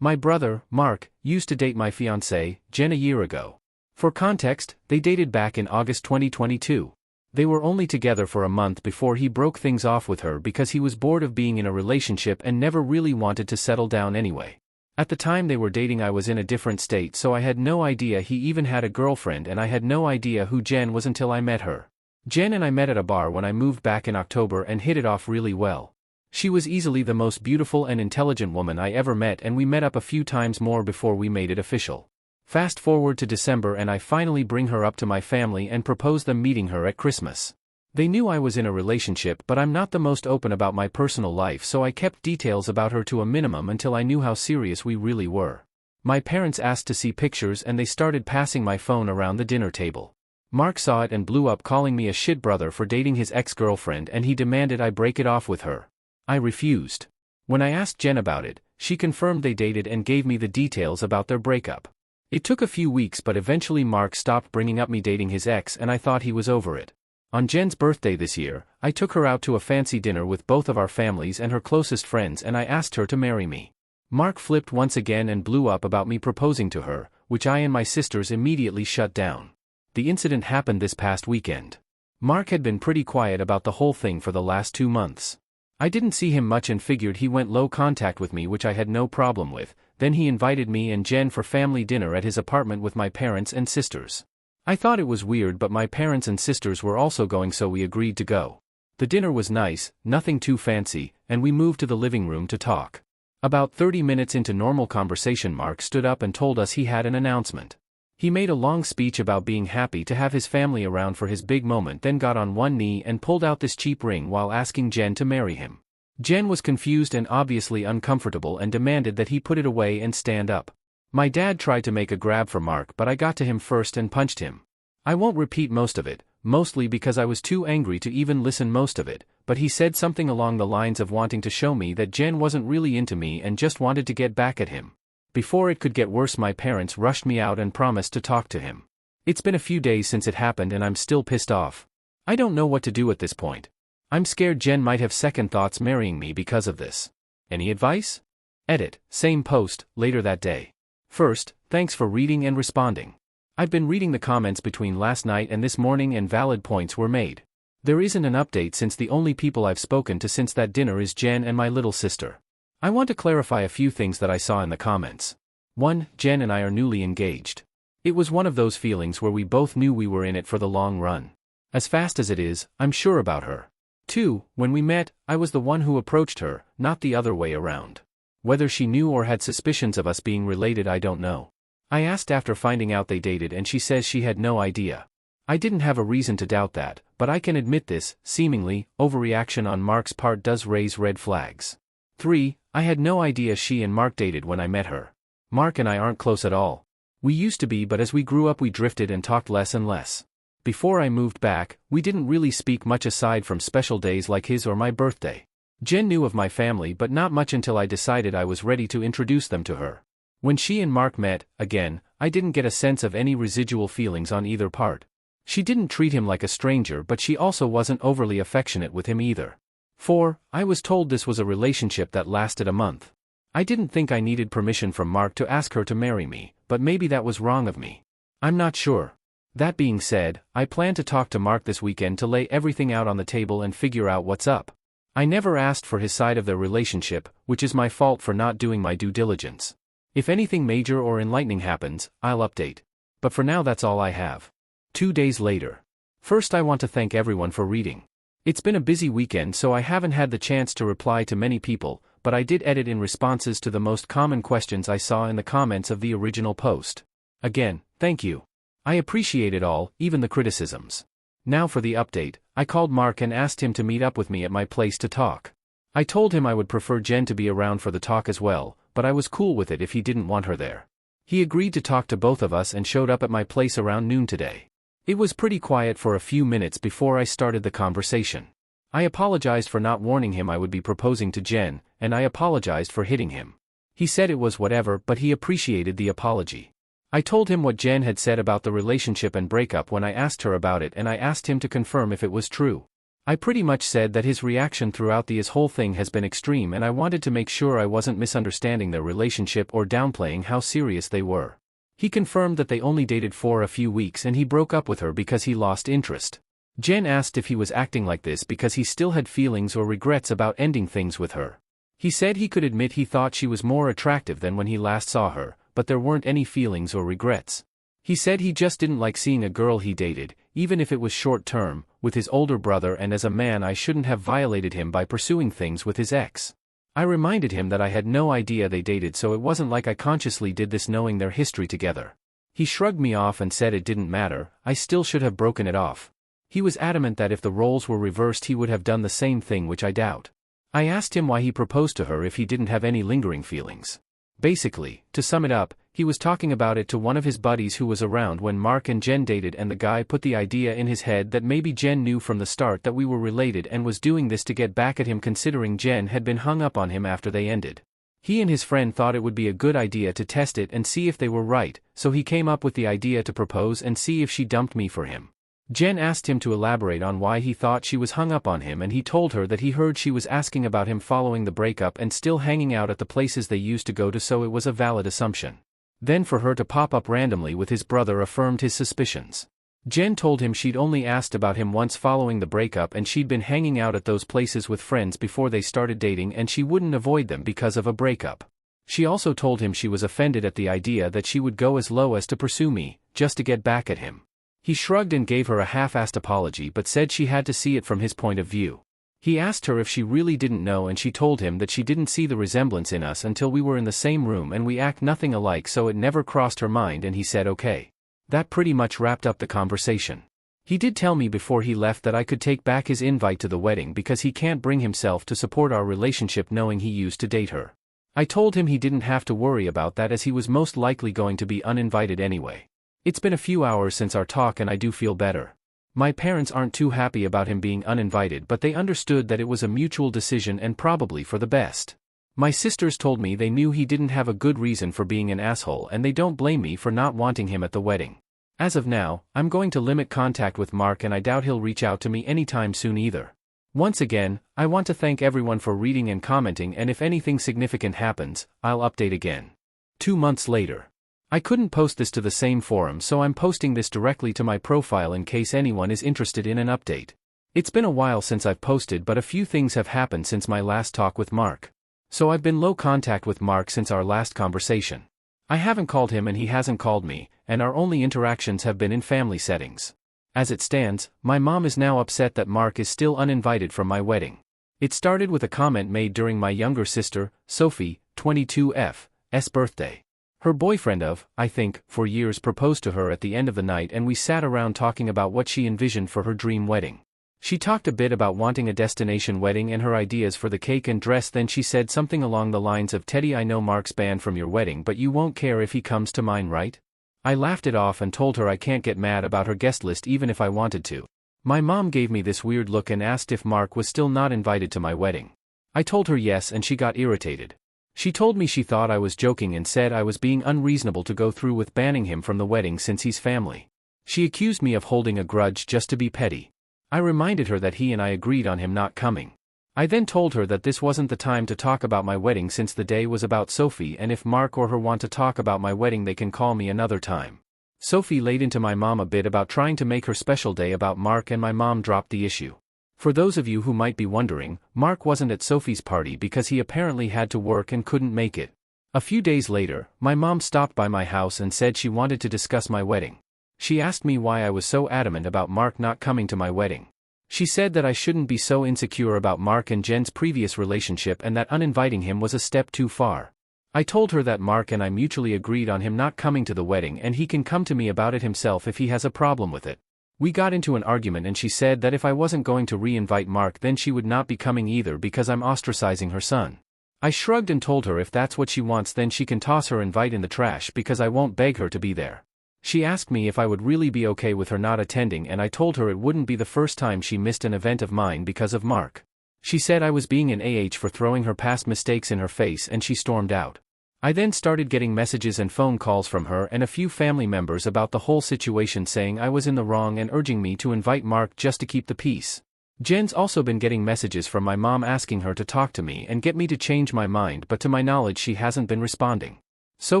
My brother, Mark, used to date my fiancée, Jenn, a year ago. For context, they dated back in August 2022. They were only together for a month before he broke things off with her because he was bored of being in a relationship and never really wanted to settle down anyway. At the time they were dating I was in a different state, so I had no idea he even had a girlfriend, and I had no idea who Jenn was until I met her. Jenn and I met at a bar when I moved back in October and hit it off really well. She was easily the most beautiful and intelligent woman I ever met, and we met up a few times more before we made it official. Fast forward to December and I finally bring her up to my family and propose them meeting her at Christmas. They knew I was in a relationship, but I'm not the most open about my personal life, so I kept details about her to a minimum until I knew how serious we really were. My parents asked to see pictures and they started passing my phone around the dinner table. Mark saw it and blew up, calling me a shit brother for dating his ex-girlfriend, and he demanded I break it off with her. I refused. When I asked Jenn about it, she confirmed they dated and gave me the details about their breakup. It took a few weeks, but eventually Mark stopped bringing up me dating his ex and I thought he was over it. On Jenn's birthday this year, I took her out to a fancy dinner with both of our families and her closest friends, and I asked her to marry me. Mark flipped once again and blew up about me proposing to her, which I and my sisters immediately shut down. The incident happened this past weekend. Mark had been pretty quiet about the whole thing for the last 2 months. I didn't see him much and figured he went low contact with me, which I had no problem with. Then he invited me and Jenn for family dinner at his apartment with my parents and sisters. I thought it was weird, but my parents and sisters were also going, so we agreed to go. The dinner was nice, nothing too fancy, and we moved to the living room to talk. About 30 minutes into normal conversation, Mark stood up and told us he had an announcement. He made a long speech about being happy to have his family around for his big moment, then got on one knee and pulled out this cheap ring while asking Jenn to marry him. Jenn was confused and obviously uncomfortable and demanded that he put it away and stand up. My dad tried to make a grab for Mark, but I got to him first and punched him. I won't repeat most of it, mostly because I was too angry to even listen most of it, but he said something along the lines of wanting to show me that Jenn wasn't really into me and just wanted to get back at him. Before it could get worse, my parents rushed me out and promised to talk to him. It's been a few days since it happened and I'm still pissed off. I don't know what to do at this point. I'm scared Jenn might have second thoughts marrying me because of this. Any advice? Edit, same post, later that day. First, thanks for reading and responding. I've been reading the comments between last night and this morning and valid points were made. There isn't an update since the only people I've spoken to since that dinner is Jenn and my little sister. I want to clarify a few things that I saw in the comments. 1. Jenn and I are newly engaged. It was one of those feelings where we both knew we were in it for the long run. As fast as it is, I'm sure about her. 2. When we met, I was the one who approached her, not the other way around. Whether she knew or had suspicions of us being related, I don't know. I asked after finding out they dated and she says she had no idea. I didn't have a reason to doubt that, but I can admit this, seemingly, overreaction on Mark's part does raise red flags. 3. I had no idea she and Mark dated when I met her. Mark and I aren't close at all. We used to be, but as we grew up we drifted and talked less and less. Before I moved back, we didn't really speak much aside from special days like his or my birthday. Jenn knew of my family but not much until I decided I was ready to introduce them to her. When she and Mark met, again, I didn't get a sense of any residual feelings on either part. She didn't treat him like a stranger, but she also wasn't overly affectionate with him either. 4. I was told this was a relationship that lasted a month. I didn't think I needed permission from Mark to ask her to marry me, but maybe that was wrong of me. I'm not sure. That being said, I plan to talk to Mark this weekend to lay everything out on the table and figure out what's up. I never asked for his side of their relationship, which is my fault for not doing my due diligence. If anything major or enlightening happens, I'll update. But for now that's all I have. 2 days later. First, I want to thank everyone for reading. It's been a busy weekend, so I haven't had the chance to reply to many people, but I did edit in responses to the most common questions I saw in the comments of the original post. Again, thank you. I appreciate it all, even the criticisms. Now for the update. I called Mark and asked him to meet up with me at my place to talk. I told him I would prefer Jenn to be around for the talk as well, but I was cool with it if he didn't want her there. He agreed to talk to both of us and showed up at my place around noon today. It was pretty quiet for a few minutes before I started the conversation. I apologized for not warning him I would be proposing to Jenn, and I apologized for hitting him. He said it was whatever, but he appreciated the apology. I told him what Jenn had said about the relationship and breakup when I asked her about it, and I asked him to confirm if it was true. I pretty much said that his reaction throughout this whole thing has been extreme and I wanted to make sure I wasn't misunderstanding their relationship or downplaying how serious they were. He confirmed that they only dated for a few weeks and he broke up with her because he lost interest. Jenn asked if he was acting like this because he still had feelings or regrets about ending things with her. He said he could admit he thought she was more attractive than when he last saw her, but there weren't any feelings or regrets. He said he just didn't like seeing a girl he dated, even if it was short-term, with his older brother, and as a man I shouldn't have violated him by pursuing things with his ex. I reminded him that I had no idea they dated, so it wasn't like I consciously did this knowing their history together. He shrugged me off and said it didn't matter, I still should have broken it off. He was adamant that if the roles were reversed he would have done the same thing, which I doubt. I asked him why he proposed to her if he didn't have any lingering feelings. Basically, to sum it up, he was talking about it to one of his buddies who was around when Mark and Jenn dated, and the guy put the idea in his head that maybe Jenn knew from the start that we were related and was doing this to get back at him, considering Jenn had been hung up on him after they ended. He and his friend thought it would be a good idea to test it and see if they were right, so he came up with the idea to propose and see if she dumped me for him. Jenn asked him to elaborate on why he thought she was hung up on him, and he told her that he heard she was asking about him following the breakup and still hanging out at the places they used to go to, so it was a valid assumption. Then for her to pop up randomly with his brother affirmed his suspicions. Jenn told him she'd only asked about him once following the breakup and she'd been hanging out at those places with friends before they started dating and she wouldn't avoid them because of a breakup. She also told him she was offended at the idea that she would go as low as to pursue me, just to get back at him. He shrugged and gave her a half-assed apology but said she had to see it from his point of view. He asked her if she really didn't know and she told him that she didn't see the resemblance in us until we were in the same room and we act nothing alike, so it never crossed her mind, and he said okay. That pretty much wrapped up the conversation. He did tell me before he left that I could take back his invite to the wedding because he can't bring himself to support our relationship knowing he used to date her. I told him he didn't have to worry about that as he was most likely going to be uninvited anyway. It's been a few hours since our talk and I do feel better. My parents aren't too happy about him being uninvited, but they understood that it was a mutual decision and probably for the best. My sisters told me they knew he didn't have a good reason for being an asshole and they don't blame me for not wanting him at the wedding. As of now, I'm going to limit contact with Mark and I doubt he'll reach out to me anytime soon either. Once again, I want to thank everyone for reading and commenting, and if anything significant happens, I'll update again. 2 months later. I couldn't post this to the same forum, so I'm posting this directly to my profile in case anyone is interested in an update. It's been a while since I've posted, but a few things have happened since my last talk with Mark. So I've been low contact with Mark since our last conversation. I haven't called him and he hasn't called me, and our only interactions have been in family settings. As it stands, my mom is now upset that Mark is still uninvited from my wedding. It started with a comment made during my younger sister, Sophie, 22F's birthday. Her boyfriend of, I think, 4 years proposed to her at the end of the night and we sat around talking about what she envisioned for her dream wedding. She talked a bit about wanting a destination wedding and her ideas for the cake and dress, then she said something along the lines of, "Teddy, I know Mark's banned from your wedding, but you won't care if he comes to mine, right?" I laughed it off and told her I can't get mad about her guest list even if I wanted to. My mom gave me this weird look and asked if Mark was still not invited to my wedding. I told her yes and she got irritated. She told me she thought I was joking and said I was being unreasonable to go through with banning him from the wedding since he's family. She accused me of holding a grudge just to be petty. I reminded her that he and I agreed on him not coming. I then told her that this wasn't the time to talk about my wedding since the day was about Sophie, and if Mark or her want to talk about my wedding they can call me another time. Sophie laid into my mom a bit about trying to make her special day about Mark and my mom dropped the issue. For those of you who might be wondering, Mark wasn't at Sophie's party because he apparently had to work and couldn't make it. A few days later, my mom stopped by my house and said she wanted to discuss my wedding. She asked me why I was so adamant about Mark not coming to my wedding. She said that I shouldn't be so insecure about Mark and Jen's previous relationship and that uninviting him was a step too far. I told her that Mark and I mutually agreed on him not coming to the wedding and he can come to me about it himself if he has a problem with it. We got into an argument and she said that if I wasn't going to re-invite Mark then she would not be coming either because I'm ostracizing her son. I shrugged and told her if that's what she wants then she can toss her invite in the trash because I won't beg her to be there. She asked me if I would really be okay with her not attending and I told her it wouldn't be the first time she missed an event of mine because of Mark. She said I was being an for throwing her past mistakes in her face and she stormed out. I then started getting messages and phone calls from her and a few family members about the whole situation saying I was in the wrong and urging me to invite Mark just to keep the peace. Jen's also been getting messages from my mom asking her to talk to me and get me to change my mind, but to my knowledge she hasn't been responding. So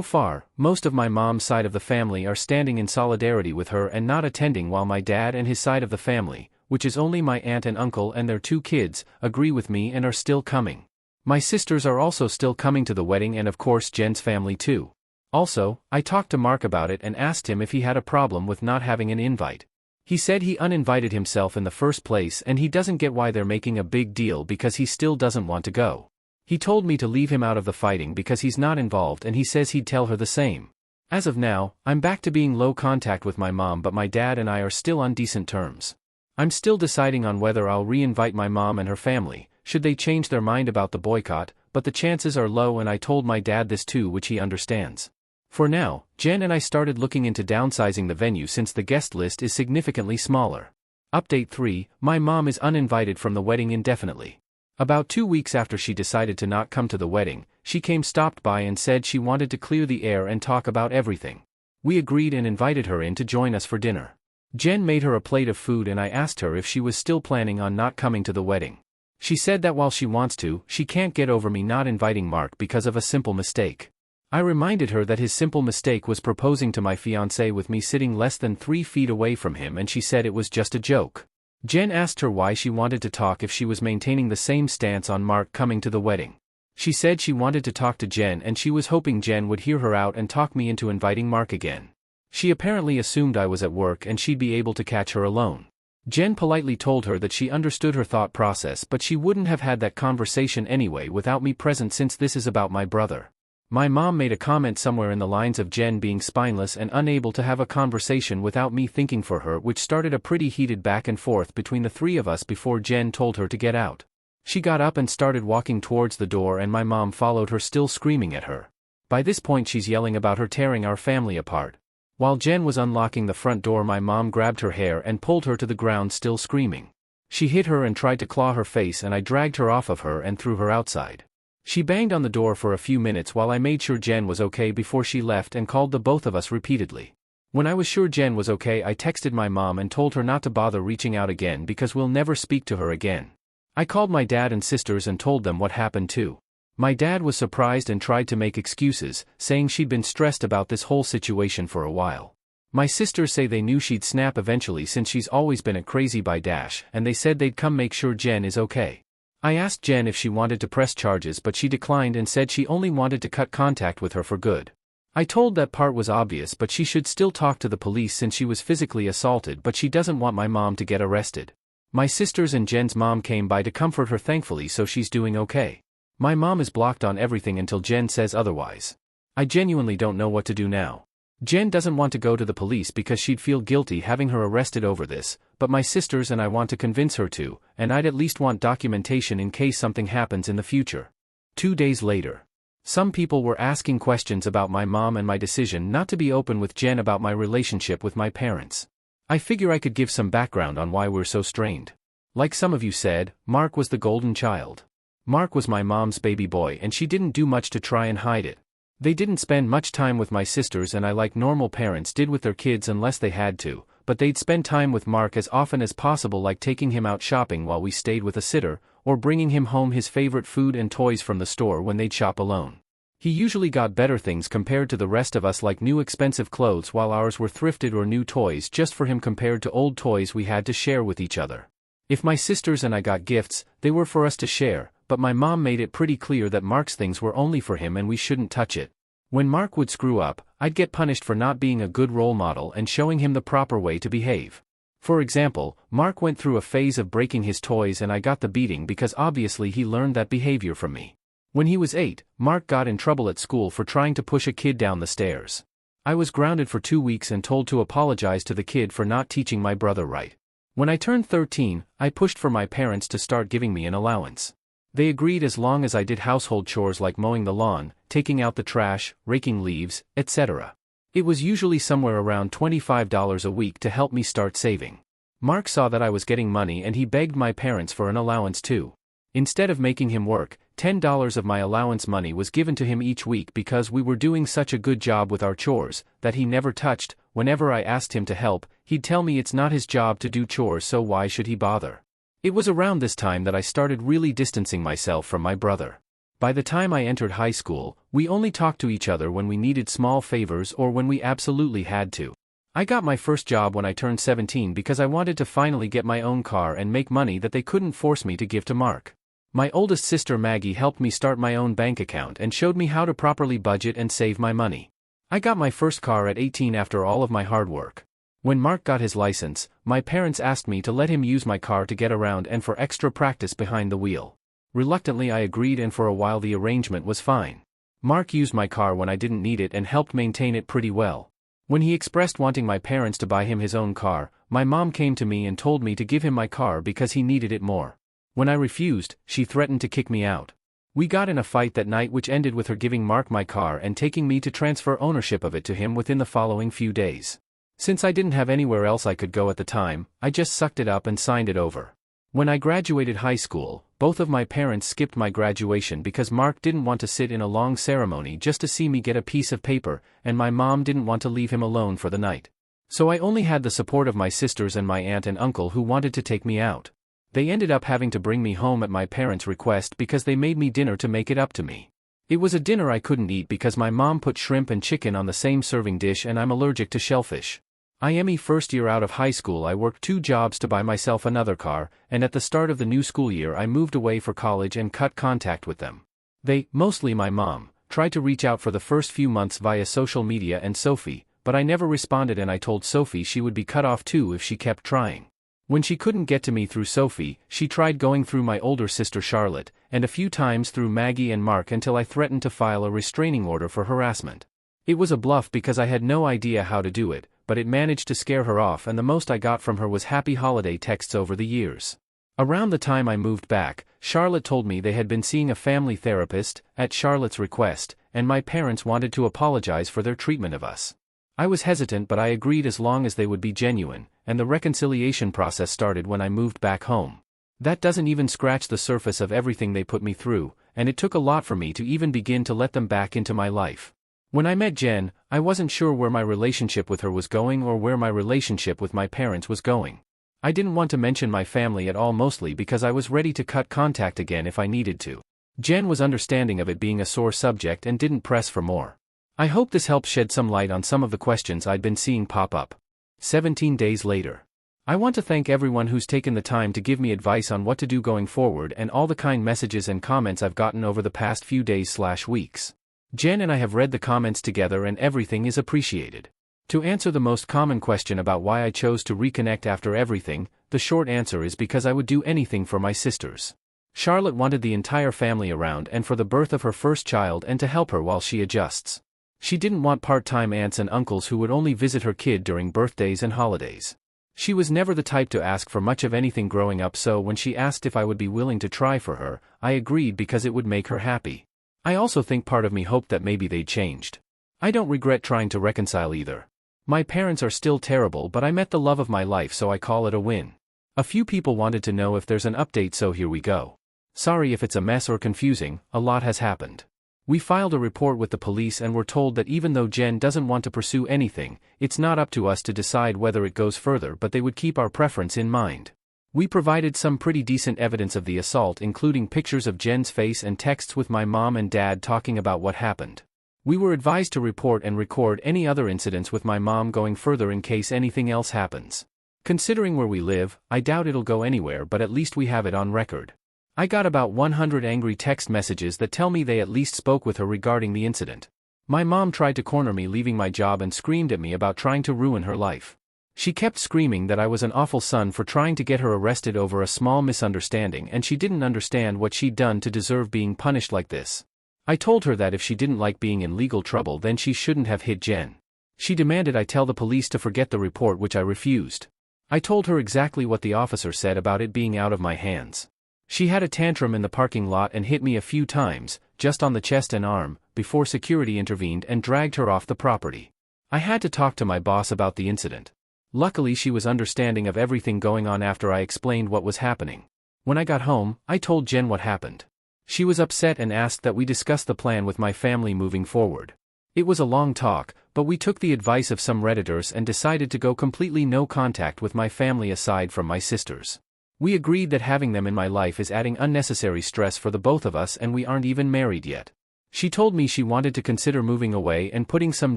far, most of my mom's side of the family are standing in solidarity with her and not attending, while my dad and his side of the family, which is only my aunt and uncle and their 2 kids, agree with me and are still coming. My sisters are also still coming to the wedding, and of course Jen's family too. Also, I talked to Mark about it and asked him if he had a problem with not having an invite. He said he uninvited himself in the first place and he doesn't get why they're making a big deal because he still doesn't want to go. He told me to leave him out of the fighting because he's not involved, and he says he'd tell her the same. As of now, I'm back to being low contact with my mom, but my dad and I are still on decent terms. I'm still deciding on whether I'll re-invite my mom and her family, should they change their mind about the boycott, but the chances are low, and I told my dad this too, which he understands. For now, Jen and I started looking into downsizing the venue since the guest list is significantly smaller. Update 3, my mom is uninvited from the wedding indefinitely. About 2 weeks after she decided to not come to the wedding, she stopped by and said she wanted to clear the air and talk about everything. We agreed and invited her in to join us for dinner. Jen made her a plate of food and I asked her if she was still planning on not coming to the wedding. She said that while she wants to, she can't get over me not inviting Mark because of a simple mistake. I reminded her that his simple mistake was proposing to my fiancée with me sitting less than 3 feet away from him, and she said it was just a joke. Jen asked her why she wanted to talk if she was maintaining the same stance on Mark coming to the wedding. She said she wanted to talk to Jen and she was hoping Jen would hear her out and talk me into inviting Mark again. She apparently assumed I was at work and she'd be able to catch her alone. Jen politely told her that she understood her thought process, but she wouldn't have had that conversation anyway without me present, since this is about my brother. My mom made a comment somewhere in the lines of Jen being spineless and unable to have a conversation without me thinking for her, which started a pretty heated back and forth between the 3 of us before Jen told her to get out. She got up and started walking towards the door and my mom followed her, still screaming at her. By this point she's yelling about her tearing our family apart. While Jen was unlocking the front door, my mom grabbed her hair and pulled her to the ground, still screaming. She hit her and tried to claw her face, and I dragged her off of her and threw her outside. She banged on the door for a few minutes while I made sure Jen was okay before she left and called the both of us repeatedly. When I was sure Jen was okay, I texted my mom and told her not to bother reaching out again because we'll never speak to her again. I called my dad and sisters and told them what happened too. My dad was surprised and tried to make excuses, saying she'd been stressed about this whole situation for a while. My sisters say they knew she'd snap eventually since she's always been a crazy by dash, and they said they'd come make sure Jen is okay. I asked Jen if she wanted to press charges, but she declined and said she only wanted to cut contact with her for good. I told that part was obvious, but she should still talk to the police since she was physically assaulted, but she doesn't want my mom to get arrested. My sisters and Jen's mom came by to comfort her thankfully, so she's doing okay. My mom is blocked on everything until Jen says otherwise. I genuinely don't know what to do now. Jen doesn't want to go to the police because she'd feel guilty having her arrested over this, but my sisters and I want to convince her to, and I'd at least want documentation in case something happens in the future. 2 days later. Some people were asking questions about my mom and my decision not to be open with Jen about my relationship with my parents. I figure I could give some background on why we're so strained. Like some of you said, Mark was the golden child. Mark was my mom's baby boy and she didn't do much to try and hide it. They didn't spend much time with my sisters and I, like normal parents did with their kids unless they had to, but they'd spend time with Mark as often as possible, like taking him out shopping while we stayed with a sitter, or bringing him home his favorite food and toys from the store when they'd shop alone. He usually got better things compared to the rest of us, like new expensive clothes, while ours were thrifted, or new toys just for him compared to old toys we had to share with each other. If my sisters and I got gifts, they were for us to share, but my mom made it pretty clear that Mark's things were only for him and we shouldn't touch it. When Mark would screw up, I'd get punished for not being a good role model and showing him the proper way to behave. For example, Mark went through a phase of breaking his toys and I got the beating because obviously he learned that behavior from me. When he was 8, Mark got in trouble at school for trying to push a kid down the stairs. I was grounded for 2 weeks and told to apologize to the kid for not teaching my brother right. When I turned 13, I pushed for my parents to start giving me an allowance. They agreed as long as I did household chores like mowing the lawn, taking out the trash, raking leaves, etc. It was usually somewhere around $25 a week to help me start saving. Mark saw that I was getting money and he begged my parents for an allowance too. Instead of making him work, $10 of my allowance money was given to him each week because we were doing such a good job with our chores that he never touched. Whenever I asked him to help, he'd tell me it's not his job to do chores, so why should he bother? It was around this time that I started really distancing myself from my brother. By the time I entered high school, we only talked to each other when we needed small favors or when we absolutely had to. I got my first job when I turned 17 because I wanted to finally get my own car and make money that they couldn't force me to give to Mark. My oldest sister Maggie helped me start my own bank account and showed me how to properly budget and save my money. I got my first car at 18 after all of my hard work. When Mark got his license, my parents asked me to let him use my car to get around and for extra practice behind the wheel. Reluctantly I agreed, and for a while the arrangement was fine. Mark used my car when I didn't need it and helped maintain it pretty well. When he expressed wanting my parents to buy him his own car, my mom came to me and told me to give him my car because he needed it more. When I refused, she threatened to kick me out. We got in a fight that night, which ended with her giving Mark my car and taking me to transfer ownership of it to him within the following few days. Since I didn't have anywhere else I could go at the time, I just sucked it up and signed it over. When I graduated high school, both of my parents skipped my graduation because Mark didn't want to sit in a long ceremony just to see me get a piece of paper, and my mom didn't want to leave him alone for the night. So I only had the support of my sisters and my aunt and uncle who wanted to take me out. They ended up having to bring me home at my parents' request because they made me dinner to make it up to me. It was a dinner I couldn't eat because my mom put shrimp and chicken on the same serving dish and I'm allergic to shellfish. IME first year out of high school I worked 2 jobs to buy myself another car, and at the start of the new school year I moved away for college and cut contact with them. They, mostly my mom, tried to reach out for the first few months via social media and Sophie, but I never responded, and I told Sophie she would be cut off too if she kept trying. When she couldn't get to me through Sophie, she tried going through my older sister Charlotte, and a few times through Maggie and Mark until I threatened to file a restraining order for harassment. It was a bluff because I had no idea how to do it, but it managed to scare her off, and the most I got from her was happy holiday texts over the years. Around the time I moved back, Charlotte told me they had been seeing a family therapist, at Charlotte's request, and my parents wanted to apologize for their treatment of us. I was hesitant, but I agreed as long as they would be genuine, and the reconciliation process started when I moved back home. That doesn't even scratch the surface of everything they put me through, and it took a lot for me to even begin to let them back into my life. When I met Jenn, I wasn't sure where my relationship with her was going or where my relationship with my parents was going. I didn't want to mention my family at all, mostly because I was ready to cut contact again if I needed to. Jenn was understanding of it being a sore subject and didn't press for more. I hope this helps shed some light on some of the questions I'd been seeing pop up. 17 days later. I want to thank everyone who's taken the time to give me advice on what to do going forward, and all the kind messages and comments I've gotten over the past few days/weeks. Jenn and I have read the comments together and everything is appreciated. To answer the most common question about why I chose to reconnect after everything, the short answer is because I would do anything for my sisters. Charlotte wanted the entire family around and for the birth of her first child and to help her while she adjusts. She didn't want part-time aunts and uncles who would only visit her kid during birthdays and holidays. She was never the type to ask for much of anything growing up, so when she asked if I would be willing to try for her, I agreed because it would make her happy. I also think part of me hoped that maybe they'd changed. I don't regret trying to reconcile either. My parents are still terrible, but I met the love of my life, so I call it a win. A few people wanted to know if there's an update, so here we go. Sorry if it's a mess or confusing, a lot has happened. We filed a report with the police and were told that even though Jenn doesn't want to pursue anything, it's not up to us to decide whether it goes further, but they would keep our preference in mind. We provided some pretty decent evidence of the assault, including pictures of Jenn's face and texts with my mom and dad talking about what happened. We were advised to report and record any other incidents with my mom going further in case anything else happens. Considering where we live, I doubt it'll go anywhere, but at least we have it on record. I got about 100 angry text messages that tell me they at least spoke with her regarding the incident. My mom tried to corner me leaving my job and screamed at me about trying to ruin her life. She kept screaming that I was an awful son for trying to get her arrested over a small misunderstanding, and she didn't understand what she'd done to deserve being punished like this. I told her that if she didn't like being in legal trouble, then she shouldn't have hit Jenn. She demanded I tell the police to forget the report, which I refused. I told her exactly what the officer said about it being out of my hands. She had a tantrum in the parking lot and hit me a few times, just on the chest and arm, before security intervened and dragged her off the property. I had to talk to my boss about the incident. Luckily, she was understanding of everything going on after I explained what was happening. When I got home, I told Jenn what happened. She was upset and asked that we discuss the plan with my family moving forward. It was a long talk, but we took the advice of some Redditors and decided to go completely no contact with my family aside from my sisters. We agreed that having them in my life is adding unnecessary stress for the both of us, and we aren't even married yet. She told me she wanted to consider moving away and putting some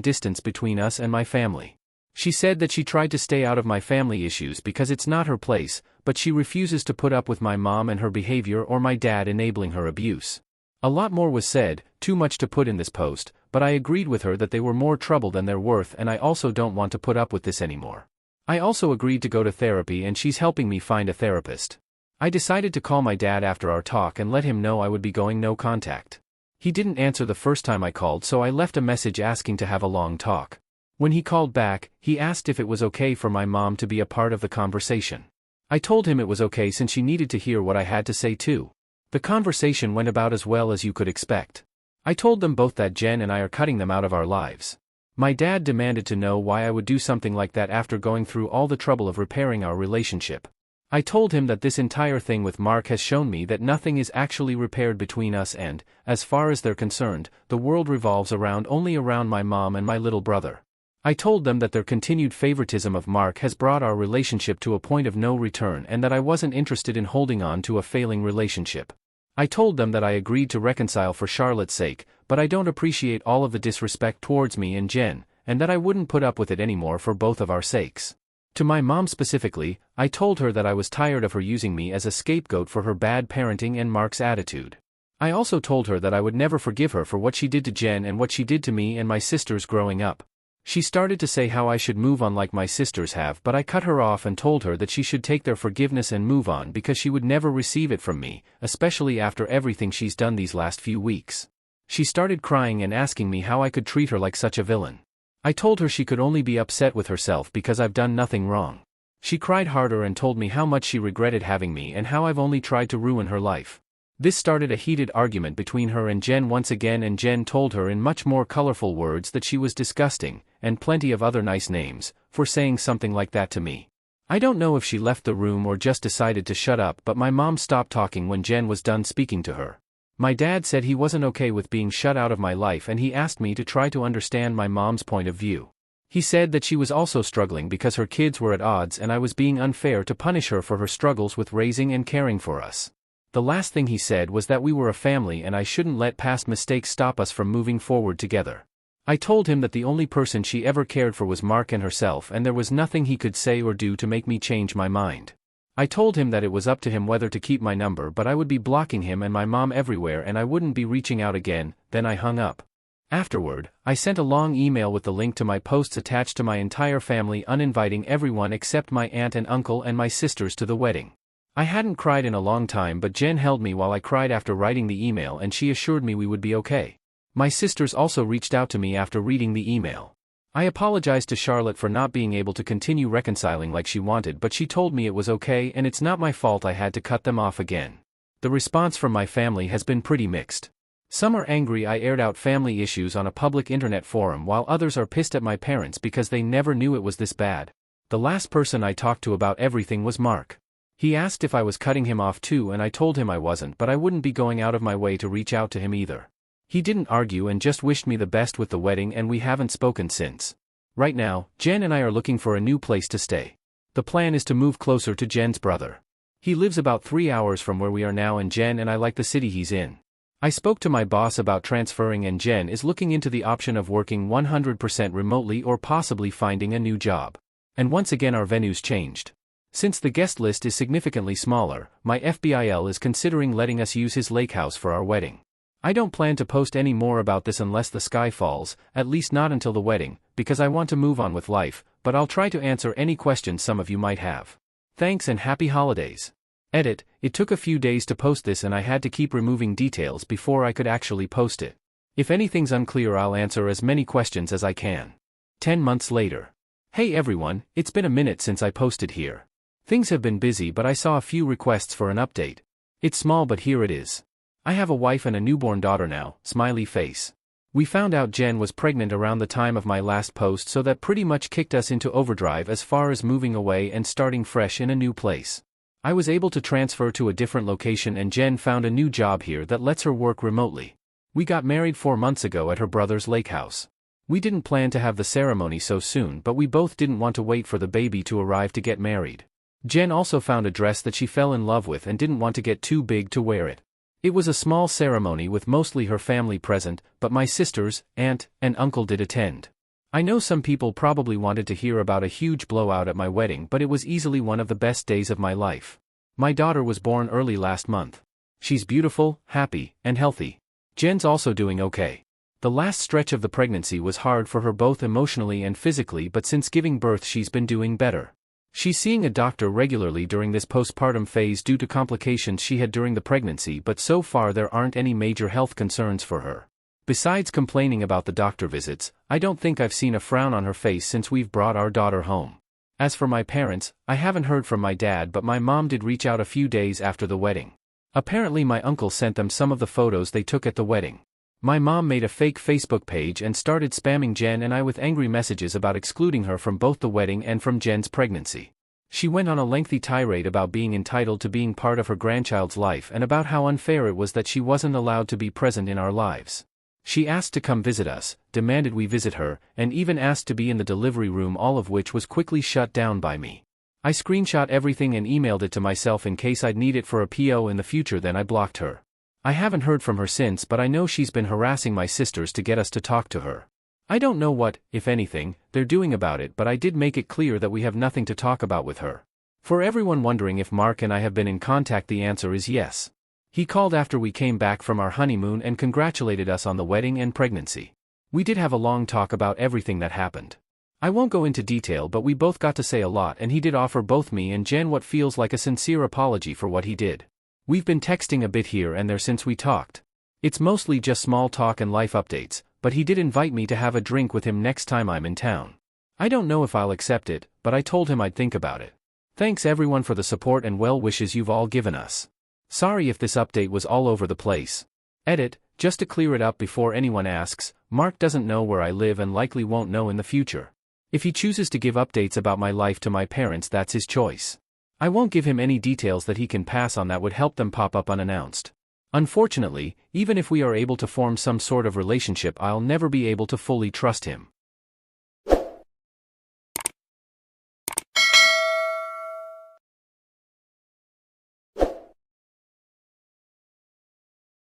distance between us and my family. She said that she tried to stay out of my family issues because it's not her place, but she refuses to put up with my mom and her behavior or my dad enabling her abuse. A lot more was said, too much to put in this post, but I agreed with her that they were more trouble than they're worth, and I also don't want to put up with this anymore. I also agreed to go to therapy, and she's helping me find a therapist. I decided to call my dad after our talk and let him know I would be going no contact. He didn't answer the first time I called, so I left a message asking to have a long talk. When he called back, he asked if it was okay for my mom to be a part of the conversation. I told him it was okay since she needed to hear what I had to say too. The conversation went about as well as you could expect. I told them both that Jenn and I are cutting them out of our lives. My dad demanded to know why I would do something like that after going through all the trouble of repairing our relationship. I told him that this entire thing with Mark has shown me that nothing is actually repaired between us, and, as far as they're concerned, the world revolves only around my mom and my little brother. I told them that their continued favoritism of Mark has brought our relationship to a point of no return and that I wasn't interested in holding on to a failing relationship. I told them that I agreed to reconcile for Charlotte's sake, but I don't appreciate all of the disrespect towards me and Jenn, and that I wouldn't put up with it anymore for both of our sakes. To my mom specifically, I told her that I was tired of her using me as a scapegoat for her bad parenting and Mark's attitude. I also told her that I would never forgive her for what she did to Jenn and what she did to me and my sisters growing up. She started to say how I should move on like my sisters have, but I cut her off and told her that she should take their forgiveness and move on because she would never receive it from me, especially after everything she's done these last few weeks. She started crying and asking me how I could treat her like such a villain. I told her she could only be upset with herself because I've done nothing wrong. She cried harder and told me how much she regretted having me and how I've only tried to ruin her life. This started a heated argument between her and Jenn once again, and Jenn told her in much more colorful words that she was disgusting, and plenty of other nice names, for saying something like that to me. I don't know if she left the room or just decided to shut up, but my mom stopped talking when Jenn was done speaking to her. My dad said he wasn't okay with being shut out of my life, and he asked me to try to understand my mom's point of view. He said that she was also struggling because her kids were at odds and I was being unfair to punish her for her struggles with raising and caring for us. The last thing he said was that we were a family and I shouldn't let past mistakes stop us from moving forward together. I told him that the only person she ever cared for was Mark and herself, and there was nothing he could say or do to make me change my mind. I told him that it was up to him whether to keep my number, but I would be blocking him and my mom everywhere and I wouldn't be reaching out again. Then I hung up. Afterward, I sent a long email with the link to my posts attached to my entire family, uninviting everyone except my aunt and uncle and my sisters to the wedding. I hadn't cried in a long time, but Jenn held me while I cried after writing the email, and she assured me we would be okay. My sisters also reached out to me after reading the email. I apologized to Charlotte for not being able to continue reconciling like she wanted, but she told me it was okay and it's not my fault I had to cut them off again. The response from my family has been pretty mixed. Some are angry I aired out family issues on a public internet forum, while others are pissed at my parents because they never knew it was this bad. The last person I talked to about everything was Mark. He asked if I was cutting him off too, and I told him I wasn't, but I wouldn't be going out of my way to reach out to him either. He didn't argue and just wished me the best with the wedding, and we haven't spoken since. Right now, Jenn and I are looking for a new place to stay. The plan is to move closer to Jenn's brother. He lives about 3 hours from where we are now, and Jenn and I like the city he's in. I spoke to my boss about transferring, and Jenn is looking into the option of working 100% remotely or possibly finding a new job. And once again our venue's changed. Since the guest list is significantly smaller, my FBIL is considering letting us use his lake house for our wedding. I don't plan to post any more about this unless the sky falls, at least not until the wedding, because I want to move on with life, but I'll try to answer any questions some of you might have. Thanks and happy holidays. Edit: it took a few days to post this and I had to keep removing details before I could actually post it. If anything's unclear, I'll answer as many questions as I can. 10 months later. Hey everyone, it's been a minute since I posted here. Things have been busy, but I saw a few requests for an update. It's small, but here it is. I have a wife and a newborn daughter now, smiley face. We found out Jenn was pregnant around the time of my last post, so that pretty much kicked us into overdrive as far as moving away and starting fresh in a new place. I was able to transfer to a different location, and Jenn found a new job here that lets her work remotely. We got married 4 months ago at her brother's lake house. We didn't plan to have the ceremony so soon, but we both didn't want to wait for the baby to arrive to get married. Jenn also found a dress that she fell in love with and didn't want to get too big to wear it. It was a small ceremony with mostly her family present, but my sisters, aunt, and uncle did attend. I know some people probably wanted to hear about a huge blowout at my wedding, but it was easily one of the best days of my life. My daughter was born early last month. She's beautiful, happy, and healthy. Jenn's also doing okay. The last stretch of the pregnancy was hard for her both emotionally and physically, but since giving birth she's been doing better. She's seeing a doctor regularly during this postpartum phase due to complications she had during the pregnancy, but so far there aren't any major health concerns for her. Besides complaining about the doctor visits, I don't think I've seen a frown on her face since we've brought our daughter home. As for my parents, I haven't heard from my dad, but my mom did reach out a few days after the wedding. Apparently my uncle sent them some of the photos they took at the wedding. My mom made a fake Facebook page and started spamming Jenn and I with angry messages about excluding her from both the wedding and from Jenn's pregnancy. She went on a lengthy tirade about being entitled to being part of her grandchild's life and about how unfair it was that she wasn't allowed to be present in our lives. She asked to come visit us, demanded we visit her, and even asked to be in the delivery room, all of which was quickly shut down by me. I screenshot everything and emailed it to myself in case I'd need it for a PO in the future, then I blocked her. I haven't heard from her since, but I know she's been harassing my sisters to get us to talk to her. I don't know what, if anything, they're doing about it, but I did make it clear that we have nothing to talk about with her. For everyone wondering if Mark and I have been in contact, the answer is yes. He called after we came back from our honeymoon and congratulated us on the wedding and pregnancy. We did have a long talk about everything that happened. I won't go into detail, but we both got to say a lot, and he did offer both me and Jenn what feels like a sincere apology for what he did. We've been texting a bit here and there since we talked. It's mostly just small talk and life updates, but he did invite me to have a drink with him next time I'm in town. I don't know if I'll accept it, but I told him I'd think about it. Thanks everyone for the support and well wishes you've all given us. Sorry if this update was all over the place. Edit, just to clear it up before anyone asks, Mark doesn't know where I live and likely won't know in the future. If he chooses to give updates about my life to my parents, that's his choice. I won't give him any details that he can pass on that would help them pop up unannounced. Unfortunately, even if we are able to form some sort of relationship, I'll never be able to fully trust him.